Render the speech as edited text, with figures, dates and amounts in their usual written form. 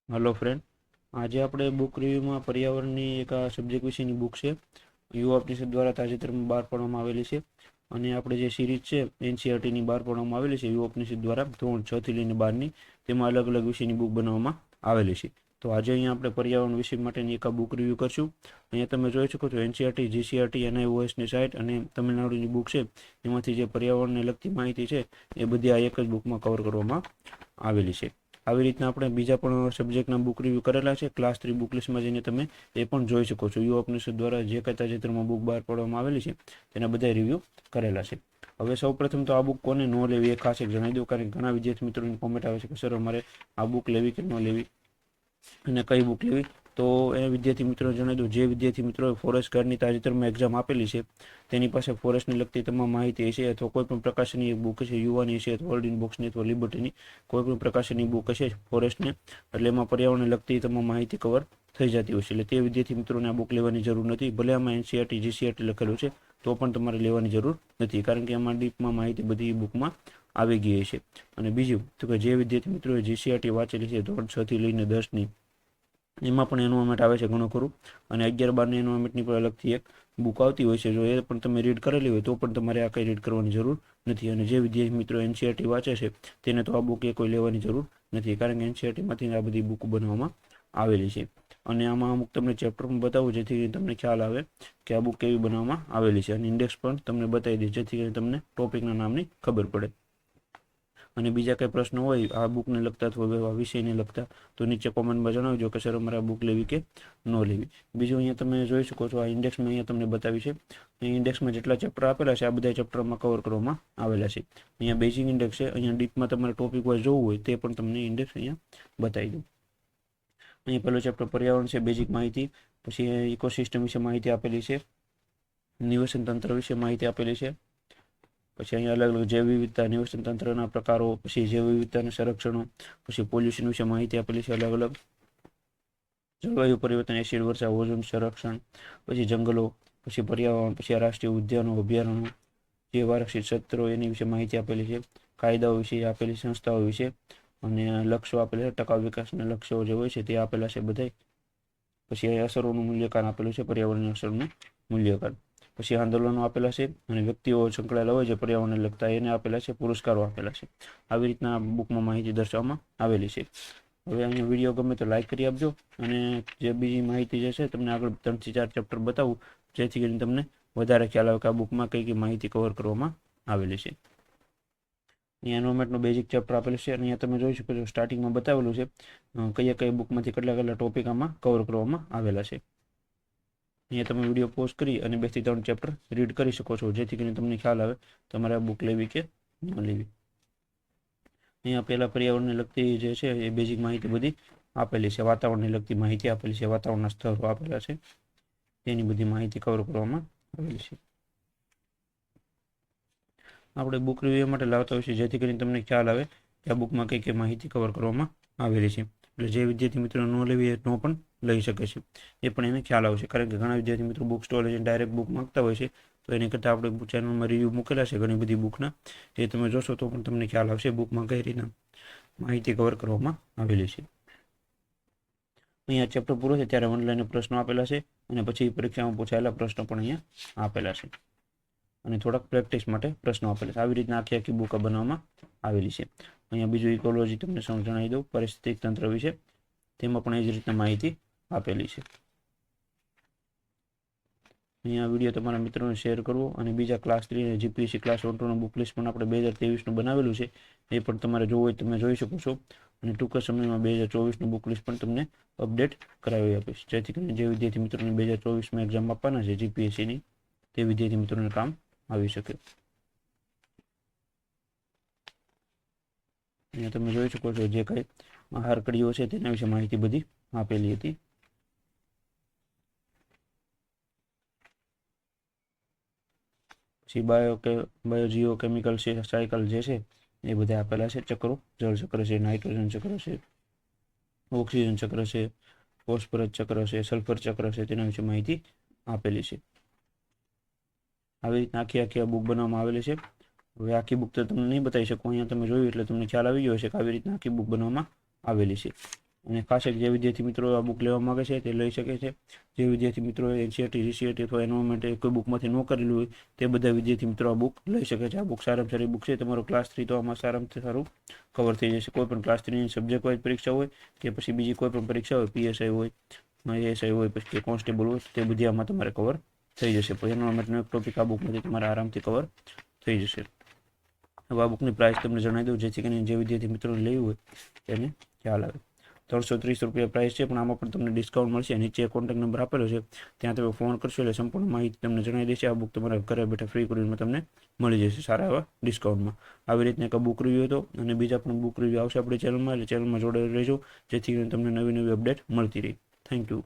Hello friend. आज આપણે book રિવ્યુમાં પર્યાવરણની એક આ સબ્જેક્ટ વિશેની બુક છે, યુવા પરિષદ દ્વારા તાજેતરમાં બહાર પાડવામાં આવેલી છે. અને આપણે જે સિરીઝ છે એનસીઈઆરટીની બહાર પાડવામાં આવેલી છે યુવા પરિષદ દ્વારા ધોરણ 6 થી લઈને 12ની, તેમાં અલગ અલગ વિષયની બુક બનાવવામાં આવેલી છે. તો આજે અહીંયા આપણે પર્યાવરણ વિષય માટેની એક આ બુક રિવ્યૂ કરશું. અહીંયા તમે જોઈ શકો છો એનસીઈઆરટી, જીસીઈઆરટી, એનઆઈઓએસની સાઇટ અને તમિલનાડુની બુક છે, એમાંથી જે પર્યાવરણને લગતી માહિતી છે એ બધી આ એક જ બુકમાં કવર કરવામાં આવેલી છે. આવી રીતના આપણે બીજા પણ સબ્જેક્ટના બુક રિવ્યૂ કરેલા છે, ક્લાસ 3 બુક લિસ્ટમાં જઈને તમે એ પણ જોઈ શકો છો. યુવા પરિષદ દ્વારા જે કંઈ તાજેતરમાં બુક બહાર પાડવામાં આવેલી છે તેના બધા રિવ્યૂ કરેલા છે. હવે સૌપ્રથમ તો આ બુક કોને ન લેવી એ ખાસ એક જણાવી દઉં, કારણ કે ઘણા વિદ્યાર્થી મિત્રોની કોમેન્ટ આવે છે કે સર અમારે આ બુક લેવી કે ન લેવી અને કઈ બુક લેવી. તો એ વિદ્યાર્થી મિત્રોને જણાવી દઉં, જે વિદ્યાર્થી મિત્રોએ ફોરેસ્ટ ગાર્ડની તાજેતરમાં એક્ઝામ આપેલી છે તેની પાસે ફોરેસ્ટને લગતી તમામ માહિતી હશે, અથવા કોઈ પણ પ્રકાશનની એક બુક હશે, યુવાની હશે અથવા વર્લ્ડ ઇન બોક્સની અથવા લિબર્ટીની કોઈ પણ પ્રકાશનની બુક હશે ફોરેસ્ટને, એટલે એમાં પર્યાવરણને લગતી તમામ માહિતી કવર થઈ જતી હોય છે. એટલે તે વિદ્યાર્થી મિત્રોને આ બુક લેવાની જરૂર નથી. ભલે આમાં એનસીઈઆરટી, જીસીઈઆરટી લખેલું છે તો પણ તમારે લેવાની જરૂર નથી, કારણ કે આમાં ડીપમાં માહિતી બધી બુકમાં આવી ગઈ છે. અને બીજું તો કે જે વિદ્યાર્થી મિત્રોએ જીસીઈઆરટી વાંચેલી છે ધોરણ 6 થી લઈને 10ની, એમાં પણ એન્વાયરમેન્ટ આવે છે ઘણું ખરું, અને 11-12ની એન્વાયરમેન્ટની પણ અલગથી એક બુક આવતી હોય છે. જો એ પણ તમે રીડ કરેલી હોય તો પણ તમારે આ કંઈ રીડ કરવાની જરૂર નથી. અને જે વિદ્યાર્થી મિત્રો એનસીઈઆરટી વાંચે છે તેને તો આ બુક એ કોઈ લેવાની જરૂર નથી, કારણ કે એનસીઈઆરટીમાંથી આ બધી બુક બનાવવામાં આવેલી છે. અને આમાં અમુક તમને ચેપ્ટર પણ બતાવું જેથી તમને ખ્યાલ આવે કે આ બુક કેવી બનાવવામાં આવેલી છે, અને ઇન્ડેક્સ પણ તમને બતાવી દઈશ જેથી કરીને તમને ટોપિકના નામની ખબર પડે. અને બીજા કંઈ પ્રશ્નો હોય આ બુકને લગતા અથવા આ વિષયને લગતા તો નીચે કોમેન્ટમાં જણાવજો કે સર અમારે આ બુક લેવી કે ન લેવી. બીજું અહીંયા તમે જોઈ શકો છો આ ઇન્ડેક્સમાં અહીંયા તમને બતાવી છે. ઇન્ડેક્સમાં જેટલા ચેપ્ટર આપેલા છે આ બધા ચેપ્ટરમાં કવર કરવામાં આવેલા છે. અહીંયા બેઝિક ઇન્ડેક્સ છે, અહીંયા ડીપમાં તમારે ટોપિક વાઇઝ જોવું હોય તે પણ તમને ઇન્ડેક્સ અહીંયા બતાવી દઉં. અહીંયા પહેલો ચેપ્ટર પર્યાવરણ છે, બેઝિક માહિતી. પછી ઇકોસિસ્ટમ વિશે માહિતી આપેલી છે, નિવસન તંત્ર વિશે માહિતી આપેલી છે. પછી અહીંયા અલગ અલગ જૈવ વિવિધતા, નિવસન તંત્રના પ્રકારો, પછી જૈવ વિવિધતાના સંરક્ષણો, પછી પોલ્યુશન વિશે માહિતી આપેલી છે અલગ અલગ, જળવાયુ પરિવર્તન, એસિડ વર્ષા, ઓઝોન સંરક્ષણ, પછી જંગલો, પછી પર્યાવરણ, પછી રાષ્ટ્રીય ઉદ્યાનો, અભયારણ્યો, જે આરક્ષિત ક્ષેત્રો એની વિશે માહિતી આપેલી છે, કાયદાઓ વિશે આપેલી, સંસ્થાઓ વિશે, અને લક્ષ્યો આપેલા છે, ટકાઉ વિકાસના લક્ષ્યો જે હોય છે તે આપેલા છે બધા. પછી અસરોનું મૂલ્યાંકન આપેલું છે, પર્યાવરણની અસરનું મૂલ્યાંકન. પછી આંદોલનો આપેલા છે, અને વ્યક્તિઓ સંકળાયેલા હોય છે પર્યાવરણને લગતા એને આપેલા છે, પુરસ્કારો આપેલા છે. આવી રીતના બુકમાં માહિતી દર્શાવવામાં આવેલી છે. હવે અહીંયા વિડીયો ગમે તો લાઈક કરી આપજો, અને જે બીજી માહિતી જે છે તમને આગળ 3 થી 4 ચેપ્ટર બતાવું જેથી કરીને તમને વધારે ખ્યાલ આવે કે આ બુકમાં કઈ કઈ માહિતી કવર કરવામાં આવેલી છે. અહીંયા એન્વાયરમેન્ટનો બેઝિક ચેપ્ટર આપેલું છે, અને અહીંયા તમે જોઈ શકો છો સ્ટાર્ટિંગમાં બતાવેલું છે કઈ બુકમાંથી કેટલા કેટલા ટોપિક આમાં કવર કરવામાં આવેલા છે. અહીંયા તમે વિડીયો પોઝ કરી અને 2 થી 3 ચેપ્ટર રીડ કરી શકો છો જેથી કરીને તમને ખ્યાલ આવે તમારે આ બુક લેવી કે ન લેવી. અહીંયા પહેલા પર્યાવરણને લગતી જે છે એ બેઝિક માહિતી બધી આપેલી છે, વાતાવરણને લગતી માહિતી આપેલી છે, વાતાવરણના સ્તરો આપેલા છે, તેની બધી માહિતી કવર કરવામાં આવેલી છે. આપણે બુક રિવ્યુ માટે લાવતા હોઈએ છીએ જેથી કરીને તમને ખ્યાલ આવે કે આ બુકમાં કઈ કઈ માહિતી કવર કરવામાં આવેલી છે. એટલે જે વિદ્યાર્થી મિત્રો ન લેવી એ ન પણ લઈ શકે છે, એ પણ એને ખ્યાલ આવશે. કારણ કે ઘણા વિદ્યાર્થી મિત્રો બુક સ્ટોર લઈને ડાયરેક્ટ બુક માંગતા હોય છે, તો એની કરતાં આપણે ચેનલમાં રિવ્યૂ મૂકેલા છે ઘણી બધી બુકના, એ તમે જોશો તો પણ તમને ખ્યાલ આવશે બુકમાં કઈ રીતના માહિતી કવર કરવામાં આવેલી છે. અહીંયા ચેપ્ટર પૂરો છે ત્યારે ઓનલાઈન પ્રશ્નો આપેલા છે, અને પછી પરીક્ષામાં પૂછાયેલા પ્રશ્નો પણ અહીંયા આપેલા છે, અને થોડાક પ્રેક્ટિસ માટે પ્રશ્નો આપેલા છે. આવી રીતના આખી આખી બુક બનાવવામાં આવેલી છે. અહીંયા બીજું ઇકોલોજી તમને જણાવી દઉં, પરિસ્થિતિક તંત્ર વિશે, તેમાં પણ એ જ રીતના માહિતી આપેલી છે. અહીંયા વિડીયો તમારા મિત્રોને શેર કરવો, અને બીજા ક્લાસ 3 અને જીપીએસસી ક્લાસ 1-2નું બુક લિસ્ટ પણ આપણે 2023નું બનાવેલું છે, એ પણ તમારે જોવું હોય તમે જોઈ શકો છો. અને ટૂંક સમયમાં 2024નું બુક લિસ્ટ પણ તમને અપડેટ કરાવી આપીશ, જેથી કરીને જે વિદ્યાર્થી મિત્રોને 2024માં એક્ઝામ આપવાના છે જીપીએસસીની, તે વિદ્યાર્થી મિત્રોને કામ આવી શકે. અહીંયા તમે જોઈ શકો છો જે કંઈ આહાર કડીઓ છે તેના વિશે માહિતી બધી આપેલી હતી. પછી બાયોજીઓ કેમિકલ છે, સાયકલ જે છે એ બધા આપેલા છે, ચક્રો, જળ ચક્ર છે, નાઇટ્રોજન ચક્ર છે, ઓક્સિજન ચક્ર છે, ફોસ્ફરસ ચક્ર છે, સલ્ફર ચક્ર છે, તેના વિશે માહિતી આપેલી છે. આવી રીતના આખી આખી આ બુક બનાવવામાં આવેલી છે. હવે આખી બુક તો તમને નહીં બતાવી શકું, અહીંયા તમે જોયું એટલે તમને ખ્યાલ આવી ગયો હશે કે આવી રીતના આખી બુક બનાવવામાં આવેલી છે. અને ખાસ એક જે વિદ્યાર્થી મિત્રો આ બુક લેવા માગે છે તે લઈ શકે છે. જે વિદ્યાર્થી મિત્રો એનસીઈઆરટી જીસીઈઆરટી અથવા એન્વાયરમેન્ટ કોઈ બુકમાંથી ન કરેલું હોય તે બધા વિદ્યાર્થી મિત્રો આ બુક લઈ શકે છે. આ બુક સારામાં સારી બુક છે. તમારો ક્લાસ 3 તો આમાં સારામાં સારું કવર થઈ જશે. કોઈ પણ ક્લાસ 3ની સબ્જેક્ટ વાઇઝ પરીક્ષા હોય કે પછી બીજી કોઈ પણ પરીક્ષા હોય, પીએસઆઈ હોય, એએસઆઈ હોય, પછી કોન્સ્ટેબલ હોય, તે બધી આમાં તમારે કવર થઈ જશે. પછી એન્વાયરમેન્ટનો એક ટોપિક આ બુકમાંથી તમારે આરામથી કવર થઈ જશે. હવે આ બુકની પ્રાઇસ તમને જણાવી દઉં, જેથી કરીને જે વિદ્યાર્થી મિત્રોને લેવું હોય તેને ખ્યાલ આવે. 330 રૂપિયા પ્રાઇસ છે, પણ આમાં પણ તમને ડિસ્કાઉન્ટ મળશે. નીચે કોન્ટેક્ટ નંબર આપેલો છે, ત્યાં તમે ફોન કરશો એટલે સંપૂર્ણ માહિતી તમને જણાવી દેશે. આ બુક તમારા ઘરે બેઠા ફ્રી કોરિયરમાં તમને મળી જશે સારા એવા ડિસ્કાઉન્ટમાં. આવી રીતના એક બુક રિવ્યૂ હતો, અને બીજા પણ બુક રિવ્યૂ આવશે આપણી ચેનલમાં, એટલે ચેનલમાં જોડાયેલા રહેજો, જેથી કરીને તમને નવી નવી અપડેટ મળતી રહે. Thank you.